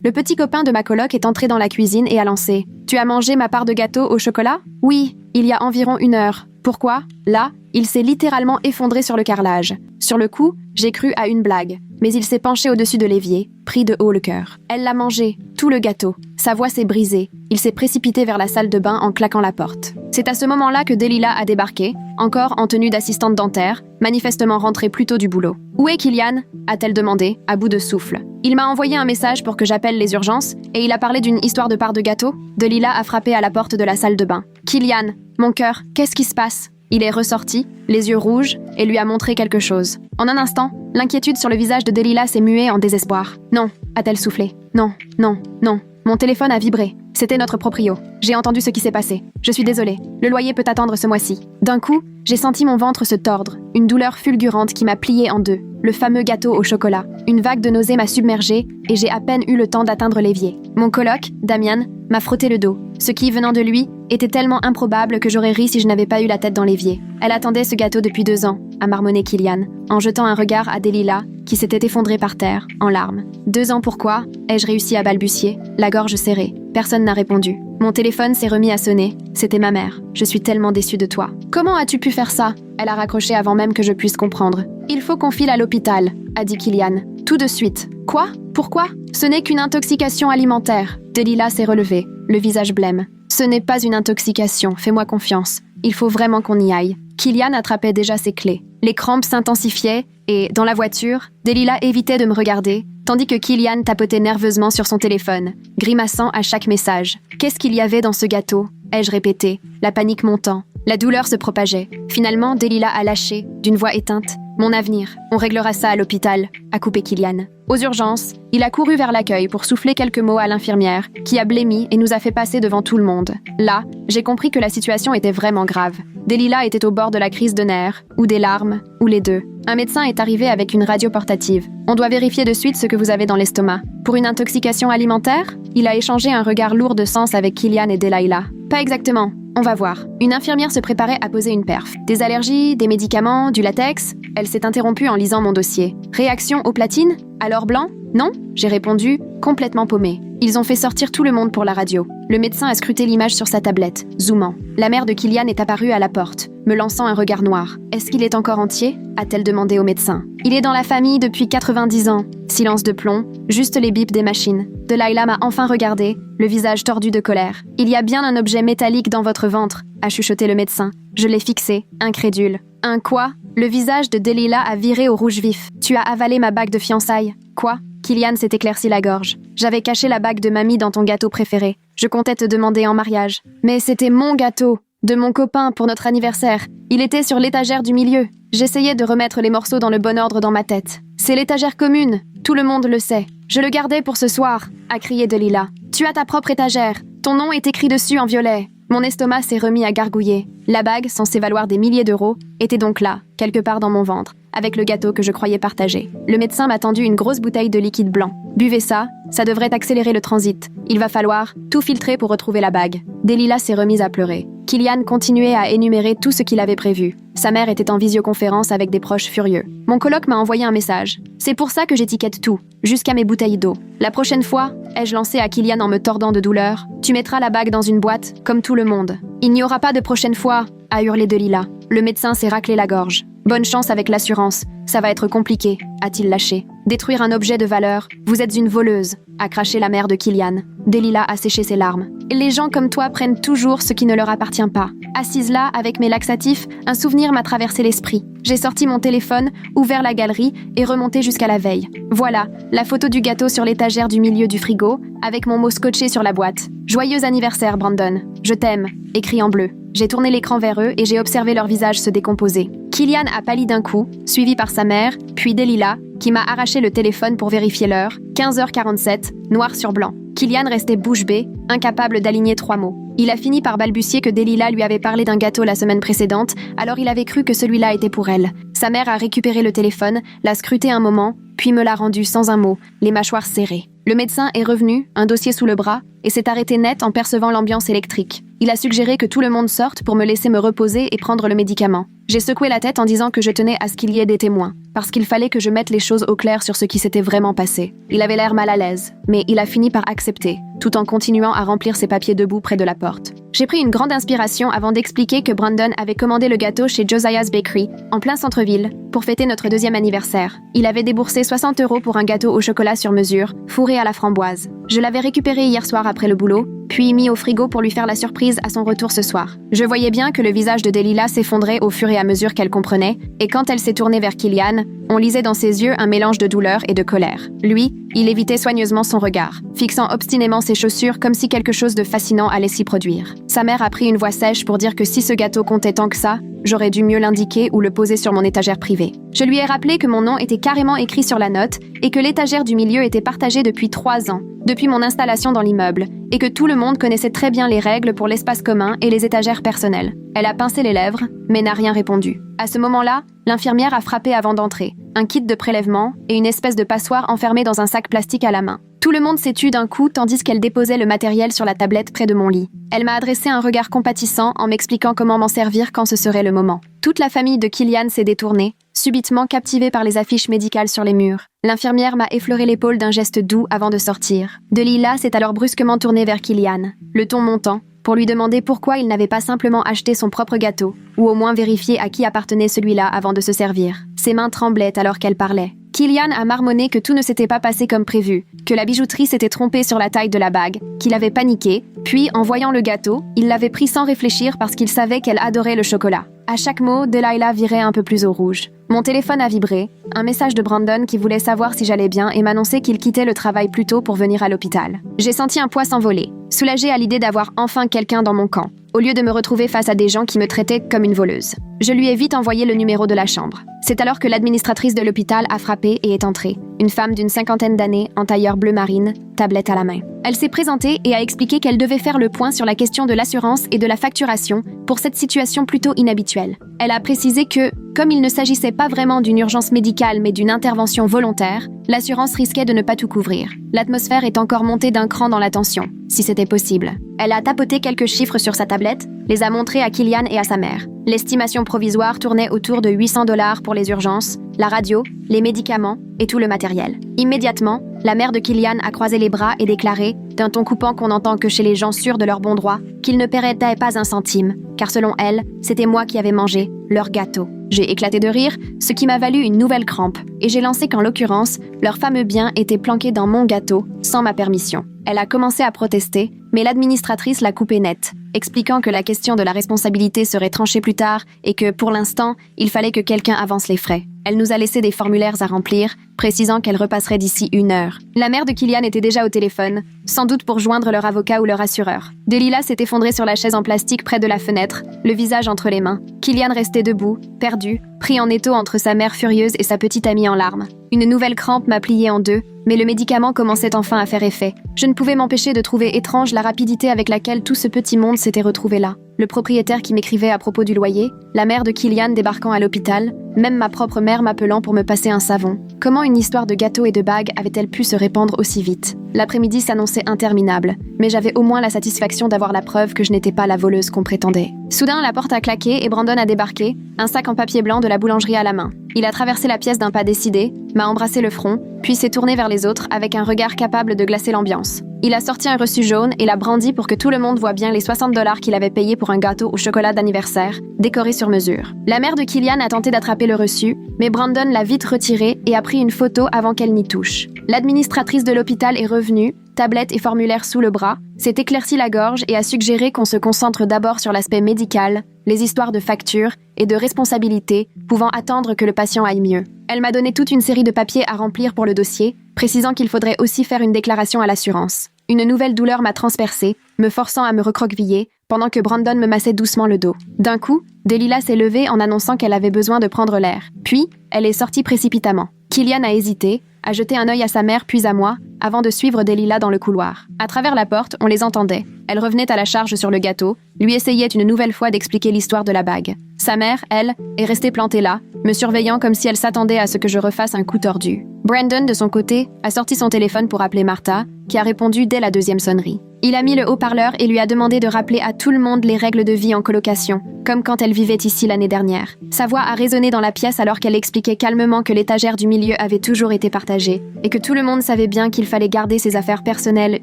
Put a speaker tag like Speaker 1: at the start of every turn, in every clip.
Speaker 1: Le petit copain de ma coloc est entré dans la cuisine et a lancé « Tu as mangé ma part de gâteau au chocolat ?» « Oui, il y a environ 1 heure. » Pourquoi ? Là, il s'est littéralement effondré sur le carrelage. Sur le coup, j'ai cru à une blague, mais il s'est penché au-dessus de l'évier, pris de haut le cœur. Elle l'a mangé, tout le gâteau. Sa voix s'est brisée. Il s'est précipité vers la salle de bain en claquant la porte. C'est à ce moment-là que Delilah a débarqué, encore en tenue d'assistante dentaire, manifestement rentrée plus tôt du boulot. « Où est Kylian ?» a-t-elle demandé, à bout de souffle. Il m'a envoyé un message pour que j'appelle les urgences et il a parlé d'une histoire de part de gâteau. Delilah a frappé à la porte de la salle de bain. « Kylian, mon cœur, qu'est-ce qui se passe ?» Il est ressorti, les yeux rouges, et lui a montré quelque chose. En un instant, l'inquiétude sur le visage de Delilah s'est muée en désespoir. « Non » a-t-elle soufflé. « Non, non, non. Mon téléphone a vibré. C'était notre proprio. J'ai entendu ce qui s'est passé. Je suis désolée. Le loyer peut attendre ce mois-ci. » D'un coup, j'ai senti mon ventre se tordre, une douleur fulgurante qui m'a pliée en deux. Le fameux gâteau au chocolat. Une vague de nausée m'a submergée et j'ai à peine eu le temps d'atteindre l'évier. Mon coloc, Damian, m'a frotté le dos. Ce qui, venant de lui, était tellement improbable que j'aurais ri si je n'avais pas eu la tête dans l'évier. Elle attendait ce gâteau depuis 2 ans, a marmonné Kylian, en jetant un regard à Delilah, qui s'était effondrée par terre, en larmes. 2 ans pourquoi ? Ai-je réussi à balbutier, la gorge serrée. Personne n'a répondu. Mon téléphone s'est remis à sonner. C'était ma mère. Je suis tellement déçue de toi. Comment as-tu pu faire ça ? Elle a raccroché avant même que je puisse comprendre. Il faut qu'on file à l'hôpital, a dit Kylian. Tout de suite. Quoi ? Pourquoi ? Ce n'est qu'une intoxication alimentaire. Delilah s'est relevée, le visage blême. Ce n'est pas une intoxication, fais-moi confiance. Il faut vraiment qu'on y aille. Kylian attrapait déjà ses clés. Les crampes s'intensifiaient et, dans la voiture, Delilah évitait de me regarder, tandis que Kylian tapotait nerveusement sur son téléphone, grimaçant à chaque message. Qu'est-ce qu'il y avait dans ce gâteau ? Ai-je répété, la panique montant. La douleur se propageait. Finalement, Delilah a lâché, d'une voix éteinte. « Mon avenir, on réglera ça à l'hôpital », a coupé Kylian. Aux urgences, il a couru vers l'accueil pour souffler quelques mots à l'infirmière, qui a blêmi et nous a fait passer devant tout le monde. Là, j'ai compris que la situation était vraiment grave. Delilah était au bord de la crise de nerfs, ou des larmes, ou les deux. Un médecin est arrivé avec une radio portative. On doit vérifier de suite ce que vous avez dans l'estomac. Pour une intoxication alimentaire ? Il a échangé un regard lourd de sens avec Kylian et Delilah. Pas exactement. On va voir. Une infirmière se préparait à poser une perf. Des allergies, des médicaments, du latex. Elle s'est interrompue en lisant mon dossier. Réaction aux platines ? Alors blanc ? Non ? J'ai répondu, complètement paumé. Ils ont fait sortir tout le monde pour la radio. Le médecin a scruté l'image sur sa tablette, zoomant. La mère de Kylian est apparue à la porte, me lançant un regard noir. « Est-ce qu'il est encore entier ?» a-t-elle demandé au médecin. « Il est dans la famille depuis 90 ans. » Silence de plomb, juste les bips des machines. Delilah m'a enfin regardé, le visage tordu de colère. « Il y a bien un objet métallique dans votre ventre » a chuchoté le médecin. Je l'ai fixé, incrédule. « Un quoi ?» Le visage de Delilah a viré au rouge vif. « Tu as avalé ma bague de fiançailles. » Quoi ? Kylian s'est éclairci la gorge. « J'avais caché la bague de mamie dans ton gâteau préféré. Je comptais te demander en mariage. Mais c'était mon gâteau, de mon copain pour notre anniversaire. Il était sur l'étagère du milieu. J'essayais de remettre les morceaux dans le bon ordre dans ma tête. C'est l'étagère commune, tout le monde le sait. Je le gardais pour ce soir, a crié Delilah. Tu as ta propre étagère. Ton nom est écrit dessus en violet. Mon estomac s'est remis à gargouiller. La bague, censée valoir des milliers d'euros, était donc là, quelque part dans mon ventre, avec le gâteau que je croyais partager. Le médecin m'a tendu une grosse bouteille de liquide blanc. Buvez ça, ça devrait accélérer le transit. Il va falloir tout filtrer pour retrouver la bague. Delilah s'est remise à pleurer. Kylian continuait à énumérer tout ce qu'il avait prévu. Sa mère était en visioconférence avec des proches furieux. Mon coloc m'a envoyé un message. C'est pour ça que j'étiquette tout, jusqu'à mes bouteilles d'eau. La prochaine fois, ai-je lancé à Kylian en me tordant de douleur, tu mettras la bague dans une boîte, comme tout le monde. Il n'y aura pas de prochaine fois, a hurlé Delilah. Le médecin s'est raclé la gorge. Bonne chance avec l'assurance, ça va être compliqué, a-t-il lâché. Détruire un objet de valeur, vous êtes une voleuse, a craché la mère de Kylian. Delilah a séché ses larmes. Les gens comme toi prennent toujours ce qui ne leur appartient pas. Assise là, avec mes laxatifs, un souvenir m'a traversé l'esprit. J'ai sorti mon téléphone, ouvert la galerie et remonté jusqu'à la veille. Voilà, la photo du gâteau sur l'étagère du milieu du frigo, avec mon mot scotché sur la boîte. Joyeux anniversaire, Brandon. Je t'aime, écrit en bleu. J'ai tourné l'écran vers eux et j'ai observé leur visage se décomposer. Kylian a pâli d'un coup, suivi par sa mère, puis Delilah, qui m'a arraché le téléphone pour vérifier l'heure, 15h47, noir sur blanc. Kylian restait bouche bée, incapable d'aligner 3 mots. Il a fini par balbutier que Delilah lui avait parlé d'un gâteau la semaine précédente, alors il avait cru que celui-là était pour elle. Sa mère a récupéré le téléphone, l'a scruté un moment, puis me l'a rendu sans un mot, les mâchoires serrées. Le médecin est revenu, un dossier sous le bras, et s'est arrêté net en percevant l'ambiance électrique. Il a suggéré que tout le monde sorte pour me laisser me reposer et prendre le médicament. J'ai secoué la tête en disant que je tenais à ce qu'il y ait des témoins. parce qu'il fallait que je mette les choses au clair sur ce qui s'était vraiment passé. Il avait l'air mal à l'aise, mais il a fini par accepter, tout en continuant à remplir ses papiers debout près de la porte. J'ai pris une grande inspiration avant d'expliquer que Brandon avait commandé le gâteau chez Josiah's Bakery, en plein centre-ville, pour fêter notre 2e anniversaire. Il avait déboursé 60 € pour un gâteau au chocolat sur mesure, fourré à la framboise. Je l'avais récupéré hier soir après le boulot, puis mis au frigo pour lui faire la surprise à son retour ce soir. Je voyais bien que le visage de Delilah s'effondrait au fur et à mesure qu'elle comprenait, et quand elle s'est tournée vers Killian, on lisait dans ses yeux un mélange de douleur et de colère. Lui, il évitait soigneusement son regard, fixant obstinément ses chaussures comme si quelque chose de fascinant allait s'y produire. Sa mère a pris une voix sèche pour dire que si ce gâteau comptait tant que ça, j'aurais dû mieux l'indiquer ou le poser sur mon étagère privée. Je lui ai rappelé que mon nom était carrément écrit sur la note et que l'étagère du milieu était partagée depuis 3 ans, depuis mon installation dans l'immeuble, et que tout le monde connaissait très bien les règles pour l'espace commun et les étagères personnelles. Elle a pincé les lèvres, mais n'a rien répondu. À ce moment-là, l'infirmière a frappé avant d'entrer, un kit de prélèvement et une espèce de passoire enfermée dans un sac plastique à la main. Tout le monde s'est tu d'un coup tandis qu'elle déposait le matériel sur la tablette près de mon lit. Elle m'a adressé un regard compatissant en m'expliquant comment m'en servir quand ce serait le moment. Toute la famille de Killian s'est détournée, subitement captivée par les affiches médicales sur les murs. L'infirmière m'a effleuré l'épaule d'un geste doux avant de sortir. Delilah s'est alors brusquement tournée vers Killian, le ton montant, pour lui demander pourquoi il n'avait pas simplement acheté son propre gâteau, ou au moins vérifié à qui appartenait celui-là avant de se servir. Ses mains tremblaient alors qu'elle parlait. Killian a marmonné que tout ne s'était pas passé comme prévu, que la bijouterie s'était trompée sur la taille de la bague, qu'il avait paniqué, puis, en voyant le gâteau, il l'avait pris sans réfléchir parce qu'il savait qu'elle adorait le chocolat. À chaque mot, Delilah virait un peu plus au rouge. Mon téléphone a vibré, un message de Brandon qui voulait savoir si j'allais bien et m'annonçait qu'il quittait le travail plus tôt pour venir à l'hôpital. J'ai senti un poids s'envoler, soulagée à l'idée d'avoir enfin quelqu'un dans mon camp, au lieu de me retrouver face à des gens qui me traitaient comme une voleuse. Je lui ai vite envoyé le numéro de la chambre. C'est alors que l'administratrice de l'hôpital a frappé et est entrée, une femme d'une 50aine d'années en tailleur bleu marine, tablette à la main. Elle s'est présentée et a expliqué qu'elle devait faire le point sur la question de l'assurance et de la facturation pour cette situation plutôt inhabituelle. Elle a précisé que, comme il ne s'agissait pas vraiment d'une urgence médicale mais d'une intervention volontaire, l'assurance risquait de ne pas tout couvrir. L'atmosphère est encore montée d'un cran dans la tension, si c'était possible. Elle a tapoté quelques chiffres sur sa tablette, les a montrés à Killian et à sa mère. L'estimation provisoire tournait autour de 800 $ pour les urgences, la radio, les médicaments et tout le matériel. Immédiatement, la mère de Killian a croisé les bras et déclaré, d'un ton coupant qu'on n'entend que chez les gens sûrs de leur bon droit, qu'ils ne paieraient pas un centime, car selon elle, c'était moi qui avais mangé leur gâteau. J'ai éclaté de rire, ce qui m'a valu une nouvelle crampe, et j'ai lancé qu'en l'occurrence, leur fameux bien était planqué dans mon gâteau, sans ma permission. Elle a commencé à protester, mais l'administratrice l'a coupé net, expliquant que la question de la responsabilité serait tranchée plus tard et que, pour l'instant, il fallait que quelqu'un avance les frais. Elle nous a laissé des formulaires à remplir, précisant qu'elle repasserait d'ici 1 heure. La mère de Killian était déjà au téléphone, sans doute pour joindre leur avocat ou leur assureur. Delilah s'est effondrée sur la chaise en plastique près de la fenêtre, le visage entre les mains. Killian restait debout, perdu, pris en étau entre sa mère furieuse et sa petite amie en larmes. Une nouvelle crampe m'a pliée en deux, mais le médicament commençait enfin à faire effet. Je ne pouvais m'empêcher de trouver étrange la rapidité avec laquelle tout ce petit monde s'était retrouvé là. Le propriétaire qui m'écrivait à propos du loyer, la mère de Killian débarquant à l'hôpital, même ma propre mère m'appelant pour me passer un savon. Comment une histoire de gâteau et de bague avait-elle pu se répandre aussi vite? L'après-midi s'annonçait interminable, mais j'avais au moins la satisfaction d'avoir la preuve que je n'étais pas la voleuse qu'on prétendait. Soudain, la porte a claqué et Brandon a débarqué, un sac en papier blanc de la boulangerie à la main. Il a traversé la pièce d'un pas décidé, m'a embrassé le front, puis s'est tourné vers les autres avec un regard capable de glacer l'ambiance. Il a sorti un reçu jaune et l'a brandi pour que tout le monde voit bien les 60 $ qu'il avait payés pour un gâteau au chocolat d'anniversaire, décoré sur mesure. La mère de Killian a tenté d'attraper le reçu, mais Brandon l'a vite retiré et a pris une photo avant qu'elle n'y touche. L'administratrice de l'hôpital est revenue, tablette et formulaire sous le bras, s'est éclairci la gorge et a suggéré qu'on se concentre d'abord sur l'aspect médical, les histoires de factures et de responsabilités, pouvant attendre que le patient aille mieux. Elle m'a donné toute une série de papiers à remplir pour le dossier, précisant qu'il faudrait aussi faire une déclaration à l'assurance. Une nouvelle douleur m'a transpercée, me forçant à me recroqueviller, pendant que Brandon me massait doucement le dos. D'un coup, Delilah s'est levée en annonçant qu'elle avait besoin de prendre l'air. Puis, elle est sortie précipitamment. Killian a hésité, a jeté un œil à sa mère puis à moi, avant de suivre Delilah dans le couloir. À travers la porte, on les entendait. Elle revenait à la charge sur le gâteau, lui essayait une nouvelle fois d'expliquer l'histoire de la bague. Sa mère, elle, est restée plantée là, me surveillant comme si elle s'attendait à ce que je refasse un coup tordu. Brandon, de son côté, a sorti son téléphone pour appeler Martha, qui a répondu dès la deuxième sonnerie. Il a mis le haut-parleur et lui a demandé de rappeler à tout le monde les règles de vie en colocation, comme quand elle vivait ici l'année dernière. Sa voix a résonné dans la pièce alors qu'elle expliquait calmement que l'étagère du milieu avait toujours été partagée, et que tout le monde savait bien qu'il fallait garder ses affaires personnelles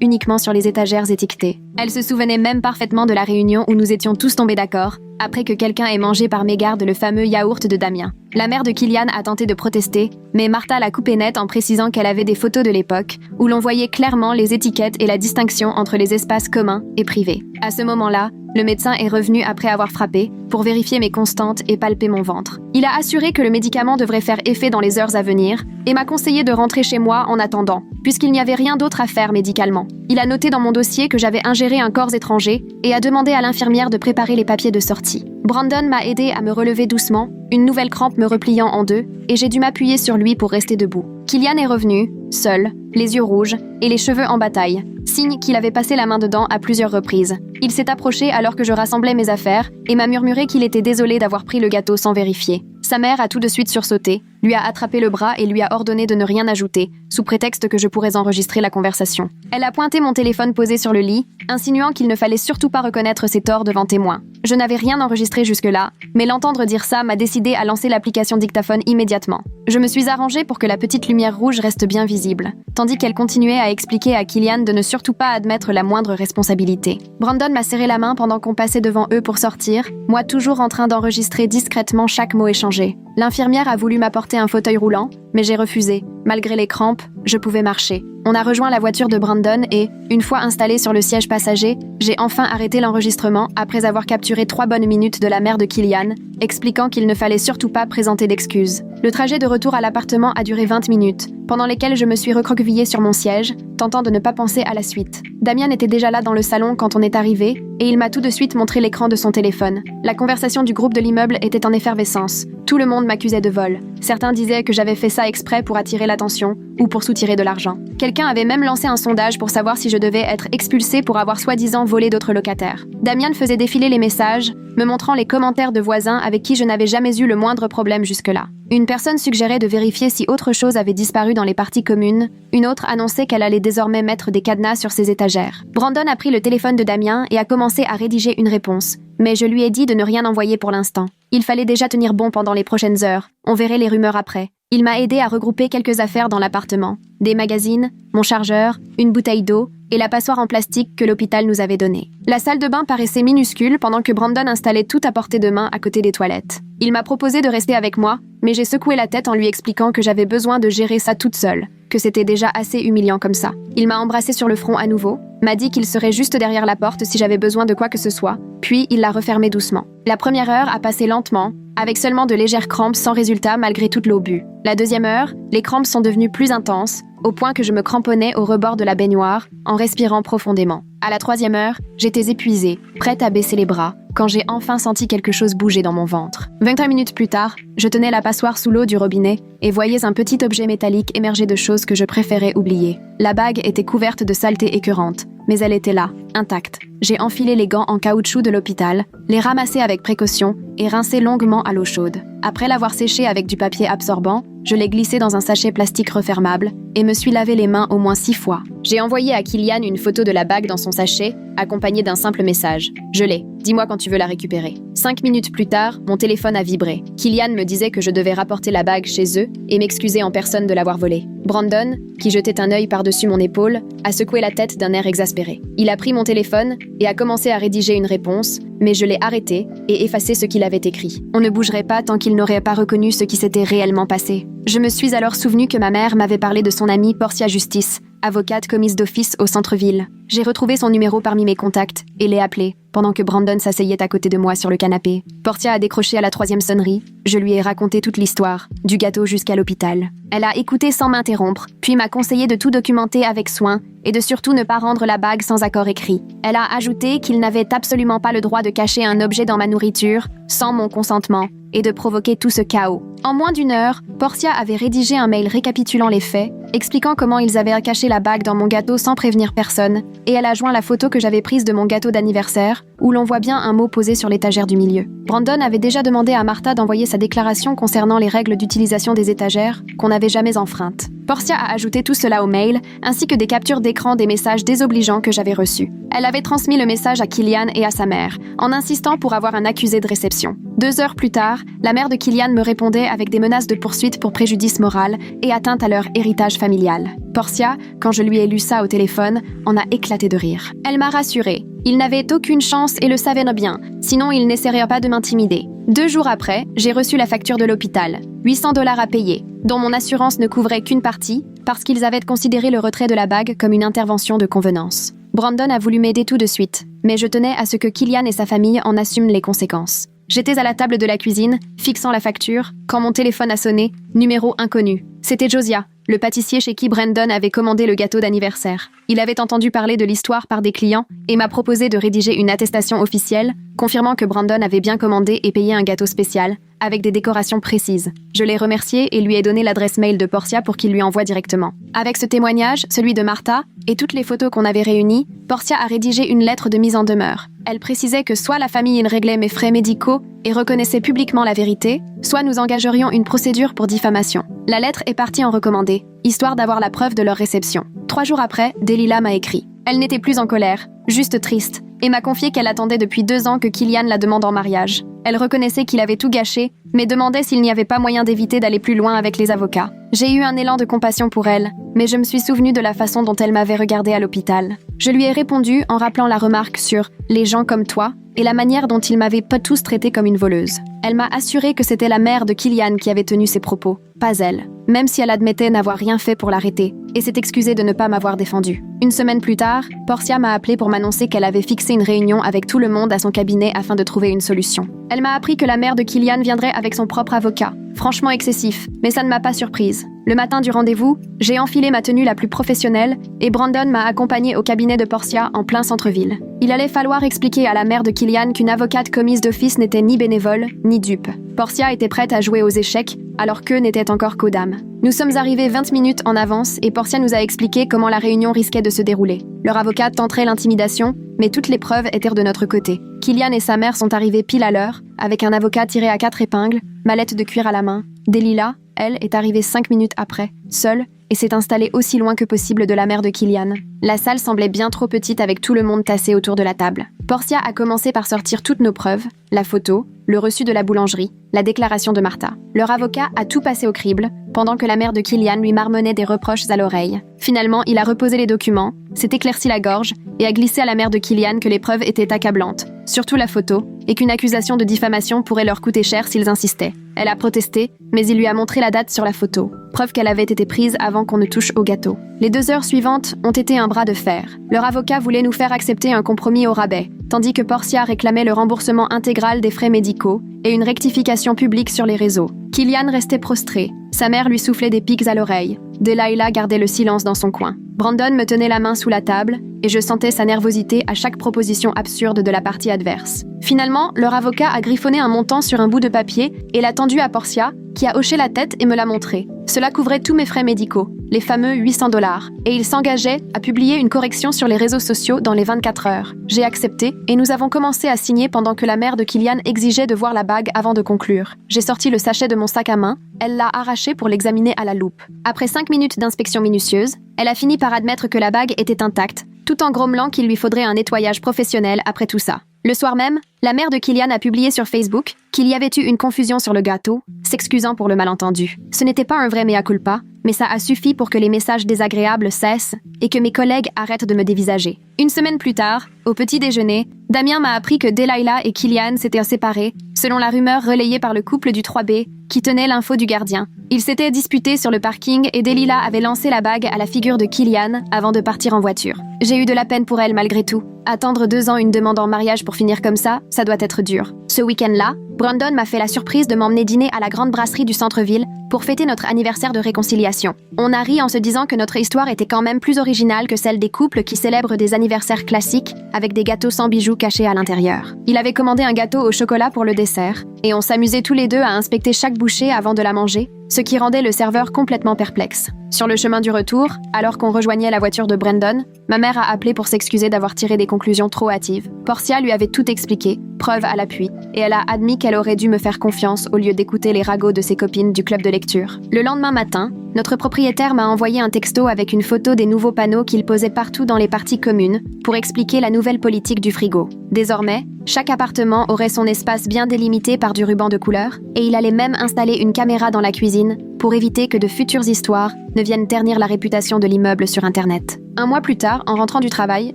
Speaker 1: uniquement sur les étagères étiquetées. Elle se souvenait même parfaitement de la réunion où nous étions tous tombés d'accord, après que quelqu'un ait mangé par mégarde le fameux yaourt de Damien. La mère de Kylian a tenté de protester, mais Martha l'a coupé net en précisant qu'elle avait des photos de l'époque, où l'on voyait clairement les étiquettes et la distinction entre les espaces communs et privés. À ce moment-là, le médecin est revenu après avoir frappé, pour vérifier mes constantes et palper mon ventre. Il a assuré que le médicament devrait faire effet dans les heures à venir, et m'a conseillé de rentrer chez moi en attendant, puisqu'il n'y avait rien d'autre à faire médicalement. Il a noté dans mon dossier que j'avais ingéré un corps étranger, et a demandé à l'infirmière de préparer les papiers de sortie. Brandon m'a aidé à me relever doucement, une nouvelle crampe me repliant en deux, et j'ai dû m'appuyer sur lui pour rester debout. Kylian est revenu, seul, les yeux rouges, et les cheveux en bataille, signe qu'il avait passé la main dedans à plusieurs reprises. Il s'est approché alors que je rassemblais mes affaires, et m'a murmuré qu'il était désolé d'avoir pris le gâteau sans vérifier. Sa mère a tout de suite sursauté, lui a attrapé le bras et lui a ordonné de ne rien ajouter, sous prétexte que je pourrais enregistrer la conversation. Elle a pointé mon téléphone posé sur le lit, insinuant qu'il ne fallait surtout pas reconnaître ses torts devant témoins. Je n'avais rien enregistré jusque-là, mais l'entendre dire ça m'a décidé à lancer l'application dictaphone immédiatement. Je me suis arrangée pour que la petite lumière rouge reste bien visible, tandis qu'elle continuait à expliquer à Kylian de ne surtout pas admettre la moindre responsabilité. Brandon m'a serré la main pendant qu'on passait devant eux pour sortir, moi toujours en train d'enregistrer discrètement chaque mot échangé. L'infirmière a voulu m'apporter un fauteuil roulant, mais j'ai refusé. Malgré les crampes, je pouvais marcher. On a rejoint la voiture de Brandon et, une fois installé sur le siège passager, j'ai enfin arrêté l'enregistrement après avoir capturé 3 bonnes minutes de la mère de Kylian, expliquant qu'il ne fallait surtout pas présenter d'excuses. Le trajet de retour à l'appartement a duré 20 minutes, pendant lesquelles je me suis recroquevillée sur mon siège, tentant de ne pas penser à la suite. Damien était déjà là dans le salon quand on est arrivé, et il m'a tout de suite montré l'écran de son téléphone. La conversation du groupe de l'immeuble était en effervescence. Tout le monde m'accusait de vol. Certains disaient que j'avais fait ça exprès pour attirer l'attention ou pour soutirer de l'argent. Quelqu'un avait même lancé un sondage pour savoir si je devais être expulsée pour avoir soi-disant volé d'autres locataires. Damien faisait défiler les messages, me montrant les commentaires de voisins avec qui je n'avais jamais eu le moindre problème jusque-là. Une personne suggérait de vérifier si autre chose avait disparu dans les parties communes, une autre annonçait qu'elle allait désormais mettre des cadenas sur ses étagères. Brandon a pris le téléphone de Damien et a commencé à rédiger une réponse, mais je lui ai dit de ne rien envoyer pour l'instant. Il fallait déjà tenir bon pendant les prochaines heures, on verrait les rumeurs après. Il m'a aidé à regrouper quelques affaires dans l'appartement, des magazines, mon chargeur, une bouteille d'eau et la passoire en plastique que l'hôpital nous avait donnée. La salle de bain paraissait minuscule pendant que Brandon installait tout à portée de main à côté des toilettes. Il m'a proposé de rester avec moi, mais j'ai secoué la tête en lui expliquant que j'avais besoin de gérer ça toute seule, que c'était déjà assez humiliant comme ça. Il m'a embrassé sur le front à nouveau, m'a dit qu'il serait juste derrière la porte si j'avais besoin de quoi que ce soit, puis il l'a refermée doucement. La première heure a passé lentement, avec seulement de légères crampes sans résultat malgré toute l'eau bue. La deuxième heure, les crampes sont devenues plus intenses, au point que je me cramponnais au rebord de la baignoire, en respirant profondément. À la troisième heure, j'étais épuisée, prête à baisser les bras, quand j'ai enfin senti quelque chose bouger dans mon ventre. 21 minutes plus tard, je tenais la passoire sous l'eau du robinet et voyais un petit objet métallique émerger de choses que je préférais oublier. La bague était couverte de saleté écœurante, mais elle était là, intacte. J'ai enfilé les gants en caoutchouc de l'hôpital, les ramassé avec précaution et rincé longuement à l'eau chaude. Après l'avoir séché avec du papier absorbant, je l'ai glissé dans un sachet plastique refermable et me suis lavé les mains au moins 6 fois. J'ai envoyé à Kylian une photo de la bague dans son sachet, accompagnée d'un simple message. Je l'ai. Dis-moi quand tu veux la récupérer. 5 minutes plus tard, mon téléphone a vibré. Kylian me disait que je devais rapporter la bague chez eux et m'excuser en personne de l'avoir volée. Brandon, qui jetait un œil par-dessus mon épaule, a secoué la tête d'un air exaspéré. Il a pris mon téléphone et a commencé à rédiger une réponse, mais je l'ai arrêté et effacé ce qu'il avait écrit. On ne bougerait pas tant qu'il n'aurait pas reconnu ce qui s'était réellement passé. Je me suis alors souvenu que ma mère m'avait parlé de son amie Portia Justice, avocate commise d'office au centre-ville. J'ai retrouvé son numéro parmi mes contacts et l'ai appelé, pendant que Brandon s'asseyait à côté de moi sur le canapé. Portia a décroché à la 3e sonnerie. Je lui ai raconté toute l'histoire, du gâteau jusqu'à l'hôpital. Elle a écouté sans m'interrompre, puis m'a conseillé de tout documenter avec soin et de surtout ne pas rendre la bague sans accord écrit. Elle a ajouté qu'il n'avait absolument pas le droit de cacher un objet dans ma nourriture, sans mon consentement, et de provoquer tout ce chaos. En moins d'1 heure, Portia avait rédigé un mail récapitulant les faits, expliquant comment ils avaient caché la bague dans mon gâteau sans prévenir personne, et elle a joint la photo que j'avais prise de mon gâteau d'anniversaire, l'anniversaire, où l'on voit bien un mot posé sur l'étagère du milieu. Brandon avait déjà demandé à Martha d'envoyer sa déclaration concernant les règles d'utilisation des étagères, qu'on n'avait jamais enfreintes. Portia a ajouté tout cela au mail, ainsi que des captures d'écran des messages désobligeants que j'avais reçus. Elle avait transmis le message à Killian et à sa mère, en insistant pour avoir un accusé de réception. 2 heures plus tard, la mère de Killian me répondait avec des menaces de poursuite pour préjudice moral et atteinte à leur héritage familial. Portia, quand je lui ai lu ça au téléphone, en a éclaté de rire. Elle m'a rassurée. Il n'avait aucune chance et le savait bien, sinon il n'essaierait pas de m'intimider. 2 jours après, j'ai reçu la facture de l'hôpital, $800 à payer, dont mon assurance ne couvrait qu'une partie, parce qu'ils avaient considéré le retrait de la bague comme une intervention de convenance. Brandon a voulu m'aider tout de suite, mais je tenais à ce que Killian et sa famille en assument les conséquences. J'étais à la table de la cuisine, fixant la facture, quand mon téléphone a sonné, numéro inconnu. C'était Josiah, le pâtissier chez qui Brandon avait commandé le gâteau d'anniversaire. Il avait entendu parler de l'histoire par des clients et m'a proposé de rédiger une attestation officielle, confirmant que Brandon avait bien commandé et payé un gâteau spécial, avec des décorations précises. Je l'ai remercié et lui ai donné l'adresse mail de Portia pour qu'il lui envoie directement. Avec ce témoignage, celui de Martha, et toutes les photos qu'on avait réunies, Portia a rédigé une lettre de mise en demeure. Elle précisait que soit la famille réglait mes frais médicaux et reconnaissait publiquement la vérité, soit nous engagerions une procédure pour diffamation. La lettre est partie en recommandé, histoire d'avoir la preuve de leur réception. 3 jours après, Delilah m'a écrit. Elle n'était plus en colère, juste triste, et m'a confié qu'elle attendait depuis 2 ans que Killian la demande en mariage. Elle reconnaissait qu'il avait tout gâché, mais demandait s'il n'y avait pas moyen d'éviter d'aller plus loin avec les avocats. J'ai eu un élan de compassion pour elle, mais je me suis souvenu de la façon dont elle m'avait regardée à l'hôpital. Je lui ai répondu en rappelant la remarque sur « les gens comme toi » et la manière dont ils m'avaient pas tous traitée comme une voleuse. Elle m'a assuré que c'était la mère de Killian qui avait tenu ces propos, pas elle, même si elle admettait n'avoir rien fait pour l'arrêter, et s'est excusée de ne pas m'avoir défendue. 1 semaine plus tard, Portia m'a appelé pour m'annoncer qu'elle avait fixé une réunion avec tout le monde à son cabinet afin de trouver une solution. Elle m'a appris que la mère de Killian viendrait avec son propre avocat. Franchement excessif, mais ça ne m'a pas surprise. Le matin du rendez-vous, j'ai enfilé ma tenue la plus professionnelle et Brandon m'a accompagnée au cabinet de Portia en plein centre-ville. Il allait falloir expliquer à la mère de Killian qu'une avocate commise d'office n'était ni bénévole, ni dupe. Portia était prête à jouer aux échecs, alors qu'eux n'étaient encore qu'aux dames. Nous sommes arrivés 20 minutes en avance et Portia nous a expliqué comment la réunion risquait de se dérouler. Leur avocate tenterait l'intimidation, mais toutes les preuves étaient de notre côté. Killian et sa mère sont arrivés pile à l'heure, avec un avocat tiré à 4 épingles, mallette de cuir à la main. Delilah, elle, est arrivée 5 minutes après, seule, et s'est installée aussi loin que possible de la mère de Killian. La salle semblait bien trop petite avec tout le monde tassé autour de la table. Portia a commencé par sortir toutes nos preuves, la photo, le reçu de la boulangerie, la déclaration de Martha. Leur avocat a tout passé au crible, pendant que la mère de Killian lui marmonnait des reproches à l'oreille. Finalement, il a reposé les documents, s'est éclairci la gorge et a glissé à la mère de Killian que les preuves étaient accablantes, surtout la photo, et qu'une accusation de diffamation pourrait leur coûter cher s'ils insistaient. Elle a protesté, mais il lui a montré la date sur la photo, preuve qu'elle avait été prise avant qu'on ne touche au gâteau. Les 2 heures suivantes ont été un bras de fer. Leur avocat voulait nous faire accepter un compromis au rabais, tandis que Portia réclamait le remboursement intégral des frais médicaux et une rectification publique sur les réseaux. Killian restait prostré. Sa mère lui soufflait des pics à l'oreille. Delilah gardait le silence dans son coin. Brandon me tenait la main sous la table et je sentais sa nervosité à chaque proposition absurde de la partie adverse. Finalement, leur avocat a griffonné un montant sur un bout de papier et l'a tendu à Portia, qui a hoché la tête et me l'a montré. Cela couvrait tous mes frais médicaux, les fameux $800, et il s'engageait à publier une correction sur les réseaux sociaux dans les 24 heures. J'ai accepté et nous avons commencé à signer pendant que la mère de Killian exigeait de voir la bague avant de conclure. J'ai sorti le sachet de mon sac à main, elle l'a arraché pour l'examiner à la loupe. Après 5 minutes d'inspection minutieuse, elle a fini par admettre que la bague était intacte, tout en grommelant qu'il lui faudrait un nettoyage professionnel après tout ça. Le soir même, la mère de Killian a publié sur Facebook qu'il y avait eu une confusion sur le gâteau, s'excusant pour le malentendu. Ce n'était pas un vrai mea culpa, mais ça a suffi pour que les messages désagréables cessent et que mes collègues arrêtent de me dévisager. 1 semaine plus tard, au petit déjeuner, Damien m'a appris que Delilah et Killian s'étaient séparés, selon la rumeur relayée par le couple du 3B, qui tenait l'info du gardien. Ils s'étaient disputés sur le parking et Delilah avait lancé la bague à la figure de Killian avant de partir en voiture. J'ai eu de la peine pour elle malgré tout. Attendre 2 ans une demande en mariage pour finir comme ça doit être dur. Ce week-end-là, Brandon m'a fait la surprise de m'emmener dîner à la grande brasserie du centre-ville pour fêter notre anniversaire de réconciliation. On a ri en se disant que notre histoire était quand même plus originale que celle des couples qui célèbrent des anniversaires classiques avec des gâteaux sans bijoux cachés à l'intérieur. Il avait commandé un gâteau au chocolat pour le dessert, et on s'amusait tous les deux à inspecter chaque bouchée avant de la manger, ce qui rendait le serveur complètement perplexe. Sur le chemin du retour, alors qu'on rejoignait la voiture de Brandon, ma mère a appelé pour s'excuser d'avoir tiré des conclusions trop hâtives. Portia lui avait tout expliqué, preuve à l'appui, et elle a admis qu'elle aurait dû me faire confiance au lieu d'écouter les ragots de ses copines du club de lecture. Le lendemain matin, notre propriétaire m'a envoyé un texto avec une photo des nouveaux panneaux qu'il posait partout dans les parties communes pour expliquer la nouvelle politique du frigo. Désormais, chaque appartement aurait son espace bien délimité par du ruban de couleur, et il allait même installer une caméra dans la cuisine pour éviter que de futures histoires ne viennent ternir la réputation de l'immeuble sur Internet. Un mois plus tard, en rentrant du travail,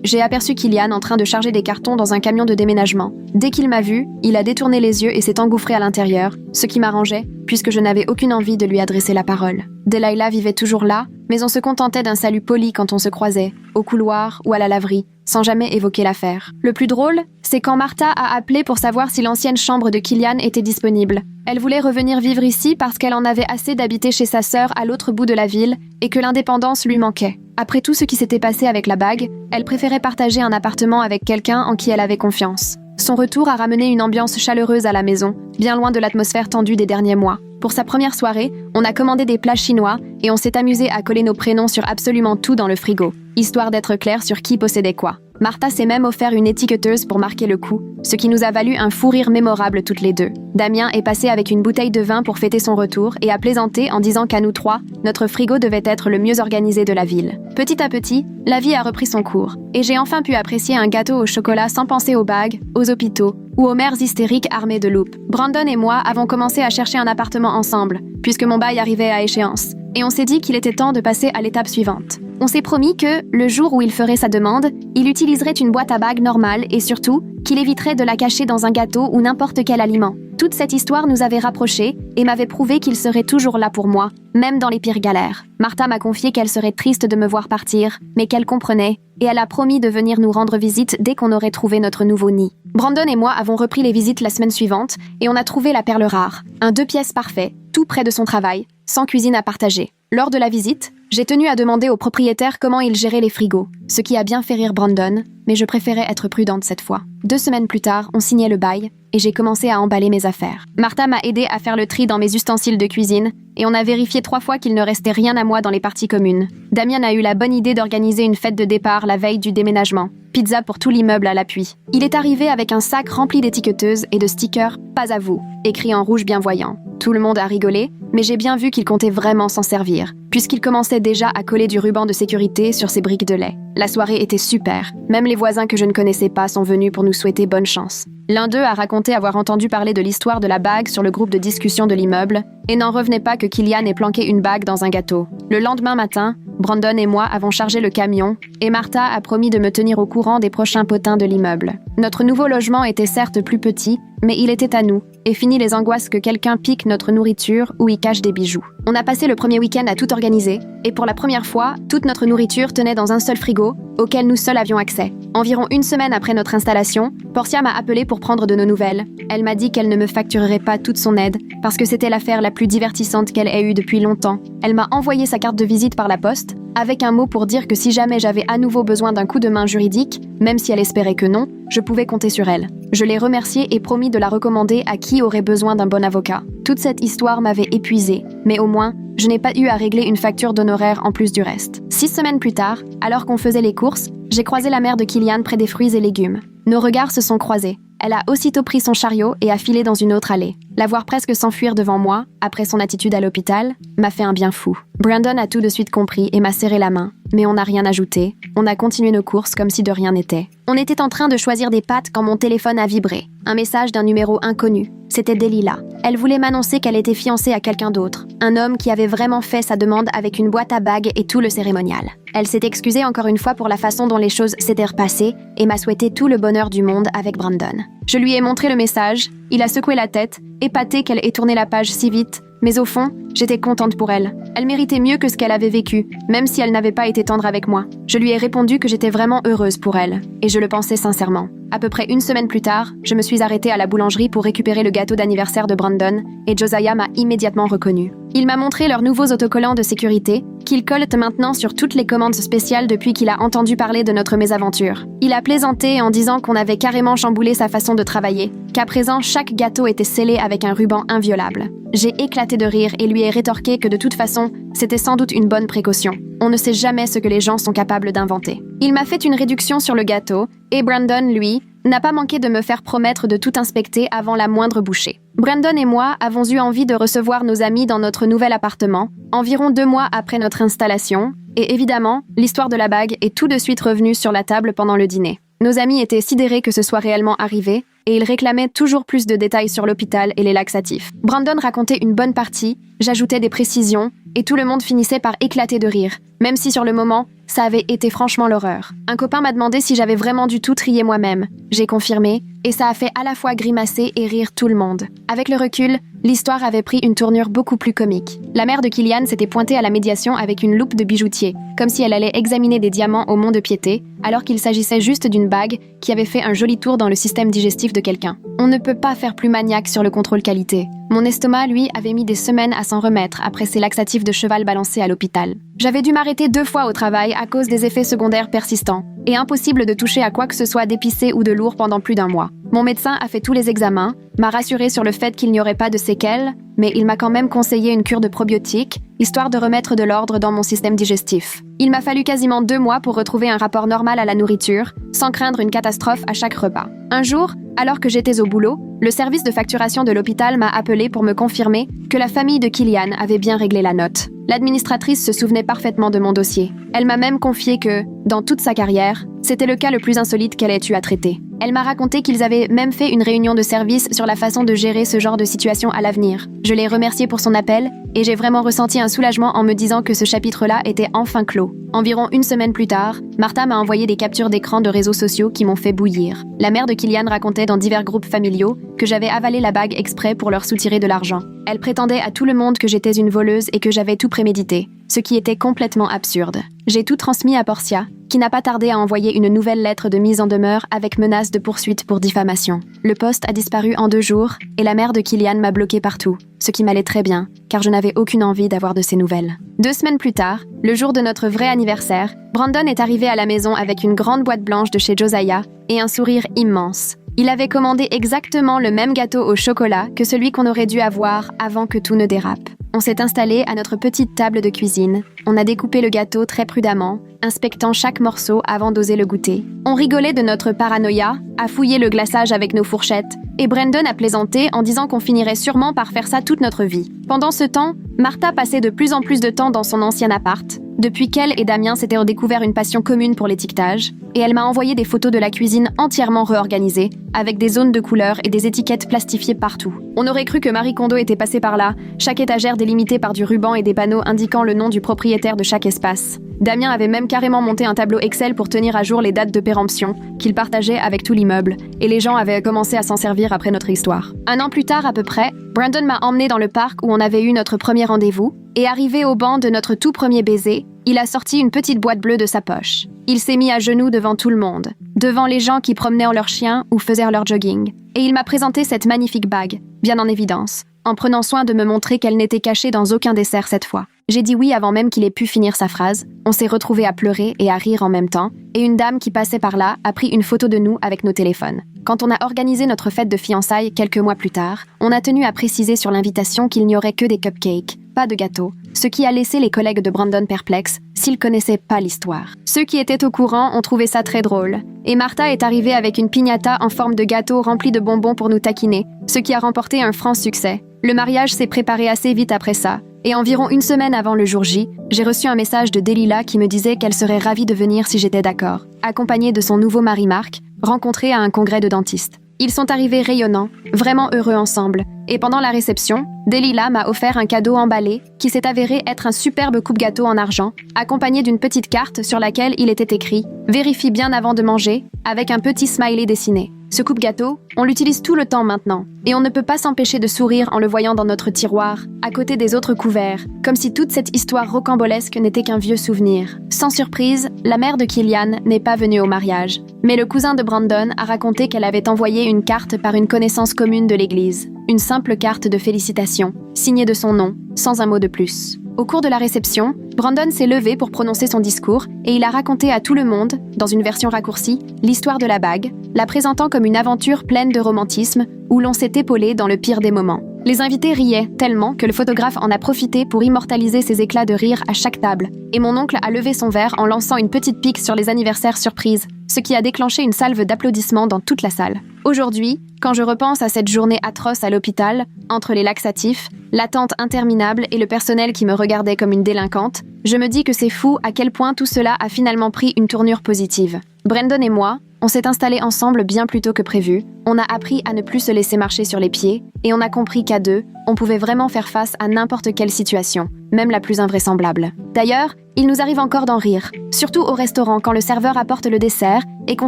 Speaker 1: j'ai aperçu Kylian en train de charger des cartons dans un camion de déménagement. Dès qu'il m'a vu, il a détourné les yeux et s'est engouffré à l'intérieur, ce qui m'arrangeait, puisque je n'avais aucune envie de lui adresser la parole. Delilah vivait toujours là, mais on se contentait d'un salut poli quand on se croisait, au couloir ou à la laverie, sans jamais évoquer l'affaire. Le plus drôle, c'est quand Martha a appelé pour savoir si l'ancienne chambre de Kylian était disponible. Elle voulait revenir vivre ici parce qu'elle en avait assez d'habiter chez sa sœur à l'autre bout de la ville et que l'indépendance lui manquait. Après tout ce qui s'était passé avec la bague, elle préférait partager un appartement avec quelqu'un en qui elle avait confiance. Son retour a ramené une ambiance chaleureuse à la maison, bien loin de l'atmosphère tendue des derniers mois. Pour sa première soirée, on a commandé des plats chinois et on s'est amusé à coller nos prénoms sur absolument tout dans le frigo, histoire d'être clair sur qui possédait quoi. Martha s'est même offert une étiqueteuse pour marquer le coup, ce qui nous a valu un fou rire mémorable toutes les deux. Damien est passé avec une bouteille de vin pour fêter son retour et a plaisanté en disant qu'à nous trois, notre frigo devait être le mieux organisé de la ville. Petit à petit, la vie a repris son cours, et j'ai enfin pu apprécier un gâteau au chocolat sans penser aux bagues, aux hôpitaux ou aux mères hystériques armées de loupes. Brandon et moi avons commencé à chercher un appartement ensemble, puisque mon bail arrivait à échéance, et on s'est dit qu'il était temps de passer à l'étape suivante. On s'est promis que, le jour où il ferait sa demande, il utiliserait une boîte à bagues normale et surtout, qu'il éviterait de la cacher dans un gâteau ou n'importe quel aliment. Toute cette histoire nous avait rapprochés et m'avait prouvé qu'il serait toujours là pour moi, même dans les pires galères. Martha m'a confié qu'elle serait triste de me voir partir, mais qu'elle comprenait, et elle a promis de venir nous rendre visite dès qu'on aurait trouvé notre nouveau nid. Brandon et moi avons repris les visites la semaine suivante et on a trouvé la perle rare, un 2 pièces parfait, tout près de son travail, sans cuisine à partager. Lors de la visite, j'ai tenu à demander au propriétaire comment il gérait les frigos, ce qui a bien fait rire Brandon, mais je préférais être prudente cette fois. 2 semaines plus tard, on signait le bail, et j'ai commencé à emballer mes affaires. Martha m'a aidé à faire le tri dans mes ustensiles de cuisine, et on a vérifié 3 fois qu'il ne restait rien à moi dans les parties communes. Damien a eu la bonne idée d'organiser une fête de départ la veille du déménagement. Pizza pour tout l'immeuble à l'appui. Il est arrivé avec un sac rempli d'étiqueteuses et de stickers « Pas à vous », écrit en rouge bien voyant. Tout le monde a rigolé, mais j'ai bien vu qu'il comptait vraiment s'en servir, puisqu'il commençait déjà à coller du ruban de sécurité sur ses briques de lait. La soirée était super. Même les voisins que je ne connaissais pas sont venus pour nous souhaiter bonne chance. L'un d'eux a raconté avoir entendu parler de l'histoire de la bague sur le groupe de discussion de l'immeuble et n'en revenait pas que Kylian ait planqué une bague dans un gâteau. Le lendemain matin, Brandon et moi avons chargé le camion et Martha a promis de me tenir au courant des prochains potins de l'immeuble. Notre nouveau logement était certes plus petit, mais il était à nous, et fini les angoisses que quelqu'un pique notre nourriture ou y cache des bijoux. On a passé le premier week-end à tout organiser, et pour la première fois, toute notre nourriture tenait dans un seul frigo, auquel nous seuls avions accès. Environ 1 semaine après notre installation, Portia m'a appelé pour prendre de nos nouvelles. Elle m'a dit qu'elle ne me facturerait pas toute son aide, parce que c'était l'affaire la plus divertissante qu'elle ait eue depuis longtemps. Elle m'a envoyé sa carte de visite par la poste, avec un mot pour dire que si jamais j'avais à nouveau besoin d'un coup de main juridique, même si elle espérait que non, je pouvais compter sur elle. Je l'ai remerciée et promis de la recommander à qui aurait besoin d'un bon avocat. Toute cette histoire m'avait épuisée, mais au moins, je n'ai pas eu à régler une facture d'honoraires en plus du reste. 6 semaines plus tard, alors qu'on faisait les courses, j'ai croisé la mère de Kylian près des fruits et légumes. Nos regards se sont croisés. Elle a aussitôt pris son chariot et a filé dans une autre allée. La voir presque s'enfuir devant moi, après son attitude à l'hôpital, m'a fait un bien fou. Brandon a tout de suite compris et m'a serré la main. Mais on n'a rien ajouté. On a continué nos courses comme si de rien n'était. On était en train de choisir des pâtes quand mon téléphone a vibré. Un message d'un numéro inconnu. C'était Delilah. Elle voulait m'annoncer qu'elle était fiancée à quelqu'un d'autre. Un homme qui avait vraiment fait sa demande avec une boîte à bagues et tout le cérémonial. Elle s'est excusée encore une fois pour la façon dont les choses s'étaient repassées et m'a souhaité tout le bonheur du monde avec Brandon. Je lui ai montré le message, il a secoué la tête, épaté qu'elle ait tourné la page si vite, mais au fond, j'étais contente pour elle. Elle méritait mieux que ce qu'elle avait vécu, même si elle n'avait pas été tendre avec moi. Je lui ai répondu que j'étais vraiment heureuse pour elle, et je le pensais sincèrement. À peu près 1 semaine plus tard, je me suis arrêtée à la boulangerie pour récupérer le gâteau d'anniversaire de Brandon, et Josiah m'a immédiatement reconnue. Il m'a montré leurs nouveaux autocollants de sécurité, qu'ils collent maintenant sur toutes les commandes spéciales depuis qu'il a entendu parler de notre mésaventure. Il a plaisanté en disant qu'on avait carrément chamboulé sa façon de travailler, qu'à présent chaque gâteau était scellé avec un ruban inviolable. J'ai éclaté de rire et lui ai rétorqué que de toute façon, c'était sans doute une bonne précaution. On ne sait jamais ce que les gens sont capables d'inventer. Il m'a fait une réduction sur le gâteau et Brandon, lui, n'a pas manqué de me faire promettre de tout inspecter avant la moindre bouchée. Brandon et moi avons eu envie de recevoir nos amis dans notre nouvel appartement, environ 2 mois après notre installation, et évidemment, l'histoire de la bague est tout de suite revenue sur la table pendant le dîner. Nos amis étaient sidérés que ce soit réellement arrivé, et ils réclamaient toujours plus de détails sur l'hôpital et les laxatifs. Brandon racontait une bonne partie, j'ajoutais des précisions, et tout le monde finissait par éclater de rire, même si sur le moment, ça avait été franchement l'horreur. Un copain m'a demandé si j'avais vraiment du tout trié moi-même. J'ai confirmé, et ça a fait à la fois grimacer et rire tout le monde. Avec le recul, l'histoire avait pris une tournure beaucoup plus comique. La mère de Kylian s'était pointée à la médiation avec une loupe de bijoutier, comme si elle allait examiner des diamants au mont-de-piété, alors qu'il s'agissait juste d'une bague qui avait fait un joli tour dans le système digestif de quelqu'un. On ne peut pas faire plus maniaque sur le contrôle qualité. Mon estomac, lui, avait mis des semaines à s'en remettre après ces laxatifs de cheval balancés à l'hôpital. J'avais dû m'arrêter 2 fois au travail à cause des effets secondaires persistants, et impossible de toucher à quoi que ce soit d'épicé ou de lourd pendant plus d'1 mois. Mon médecin a fait tous les examens, m'a rassuré sur le fait qu'il n'y aurait pas de séquelles, mais il m'a quand même conseillé une cure de probiotiques, histoire de remettre de l'ordre dans mon système digestif. Il m'a fallu quasiment 2 mois pour retrouver un rapport normal à la nourriture, sans craindre une catastrophe à chaque repas. Un jour, alors que j'étais au boulot, le service de facturation de l'hôpital m'a appelé pour me confirmer que la famille de Kylian avait bien réglé la note. L'administratrice se souvenait parfaitement de mon dossier. Elle m'a même confié que, dans toute sa carrière, c'était le cas le plus insolite qu'elle ait eu à traiter. Elle m'a raconté qu'ils avaient même fait une réunion de service sur la façon de gérer ce genre de situation à l'avenir. Je l'ai remercié pour son appel et j'ai vraiment ressenti un soulagement en me disant que ce chapitre-là était enfin clos. Environ 1 semaine plus tard, Martha m'a envoyé des captures d'écran de réseaux sociaux qui m'ont fait bouillir. La mère de Kylian racontait dans divers groupes familiaux que j'avais avalé la bague exprès pour leur soutirer de l'argent. Elle prétendait à tout le monde que j'étais une voleuse et que j'avais tout prémédité, ce qui était complètement absurde. J'ai tout transmis à Portia, qui n'a pas tardé à envoyer une nouvelle lettre de mise en demeure avec menace de poursuite pour diffamation. Le poste a disparu en 2 jours et la mère de Kylian m'a bloqué partout, ce qui m'allait très bien, car je n'avais aucune envie d'avoir de ses nouvelles. 2 semaines plus tard, le jour de notre vrai anniversaire, Brandon est arrivé à la maison avec une grande boîte blanche de chez Josiah et un sourire immense. Il avait commandé exactement le même gâteau au chocolat que celui qu'on aurait dû avoir avant que tout ne dérape. On s'est installé à notre petite table de cuisine. On a découpé le gâteau très prudemment, inspectant chaque morceau avant d'oser le goûter. On rigolait de notre paranoïa, a fouillé le glaçage avec nos fourchettes, et Brandon a plaisanté en disant qu'on finirait sûrement par faire ça toute notre vie. Pendant ce temps, Martha passait de plus en plus de temps dans son ancien appart, depuis qu'elle et Damien s'étaient redécouvert une passion commune pour l'étiquetage, et elle m'a envoyé des photos de la cuisine entièrement réorganisée, avec des zones de couleurs et des étiquettes plastifiées partout. On aurait cru que Marie Kondo était passée par là, chaque étagère délimitée par du ruban et des panneaux indiquant le nom du propriétaire de chaque espace. Damien avait même carrément monté un tableau Excel pour tenir à jour les dates de péremption, qu'il partageait avec tout l'immeuble, et les gens avaient commencé à s'en servir après notre histoire. 1 an plus tard à peu près, Brandon m'a emmené dans le parc où on avait eu notre premier rendez-vous, et arrivé au banc de notre tout premier baiser, il a sorti une petite boîte bleue de sa poche. Il s'est mis à genoux devant tout le monde, devant les gens qui promenaient leurs chiens ou faisaient leur jogging, et il m'a présenté cette magnifique bague, bien en évidence, en prenant soin de me montrer qu'elle n'était cachée dans aucun dessert cette fois. J'ai dit oui avant même qu'il ait pu finir sa phrase, on s'est retrouvés à pleurer et à rire en même temps, et une dame qui passait par là a pris une photo de nous avec nos téléphones. Quand on a organisé notre fête de fiançailles quelques mois plus tard, on a tenu à préciser sur l'invitation qu'il n'y aurait que des cupcakes, pas de gâteau, ce qui a laissé les collègues de Brandon perplexes s'ils connaissaient pas l'histoire. Ceux qui étaient au courant ont trouvé ça très drôle, et Martha est arrivée avec une piñata en forme de gâteau rempli de bonbons pour nous taquiner, ce qui a remporté un franc succès. Le mariage s'est préparé assez vite après ça, et environ 1 semaine avant le jour J, j'ai reçu un message de Delilah qui me disait qu'elle serait ravie de venir si j'étais d'accord, accompagnée de son nouveau mari Marc, rencontré à un congrès de dentistes. Ils sont arrivés rayonnants, vraiment heureux ensemble, et pendant la réception, Delilah m'a offert un cadeau emballé qui s'est avéré être un superbe coupe-gâteau en argent, accompagné d'une petite carte sur laquelle il était écrit « Vérifie bien avant de manger » avec un petit smiley dessiné. Ce coupe-gâteau, on l'utilise tout le temps maintenant, et on ne peut pas s'empêcher de sourire en le voyant dans notre tiroir, à côté des autres couverts, comme si toute cette histoire rocambolesque n'était qu'un vieux souvenir. Sans surprise, la mère de Kylian n'est pas venue au mariage, mais le cousin de Brandon a raconté qu'elle avait envoyé une carte par une connaissance commune de l'église. Une simple carte de félicitations, signée de son nom, sans un mot de plus. Au cours de la réception, Brandon s'est levé pour prononcer son discours et il a raconté à tout le monde, dans une version raccourcie, l'histoire de la bague, la présentant comme une aventure pleine de romantisme où l'on s'est épaulé dans le pire des moments. Les invités riaient tellement que le photographe en a profité pour immortaliser ses éclats de rire à chaque table, et mon oncle a levé son verre en lançant une petite pique sur les anniversaires surprises, ce qui a déclenché une salve d'applaudissements dans toute la salle. Aujourd'hui, quand je repense à cette journée atroce à l'hôpital, entre les laxatifs, l'attente interminable et le personnel qui me regardait comme une délinquante, je me dis que c'est fou à quel point tout cela a finalement pris une tournure positive. Brandon et moi, on s'est installés ensemble bien plus tôt que prévu, on a appris à ne plus se laisser marcher sur les pieds, et on a compris qu'à deux, on pouvait vraiment faire face à n'importe quelle situation, même la plus invraisemblable. D'ailleurs, il nous arrive encore d'en rire, surtout au restaurant quand le serveur apporte le dessert et qu'on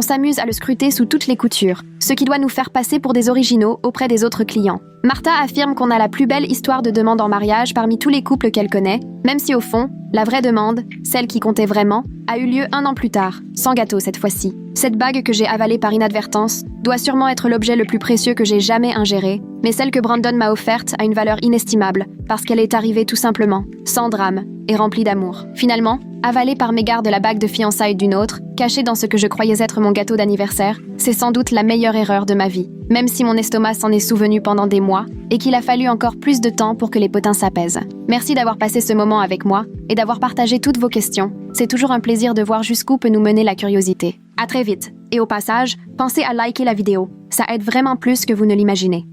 Speaker 1: s'amuse à le scruter sous toutes les coutures, ce qui doit nous faire passer pour des originaux auprès des autres clients. Martha affirme qu'on a la plus belle histoire de demande en mariage parmi tous les couples qu'elle connaît, même si au fond, la vraie demande, celle qui comptait vraiment, a eu lieu 1 an plus tard, sans gâteau cette fois-ci. Cette bague que j'ai avalée par inadvertance doit sûrement être l'objet le plus précieux que j'ai jamais ingéré, mais celle que Brandon m'a offerte a une valeur inestimable, parce qu'elle est arrivée tout simplement, sans drame, et remplie d'amour. Finalement, avalée par mégarde la bague de fiançailles d'une autre, cachée dans ce que je croyais être mon gâteau d'anniversaire, c'est sans doute la meilleure erreur de ma vie, même si mon estomac s'en est souvenu pendant des mois, et qu'il a fallu encore plus de temps pour que les potins s'apaisent. Merci d'avoir passé ce moment avec moi, et d'avoir partagé toutes vos questions. C'est toujours un plaisir de voir jusqu'où peut nous mener la curiosité. À très vite, et au passage, pensez à liker la vidéo, ça aide vraiment plus que vous ne l'imaginez.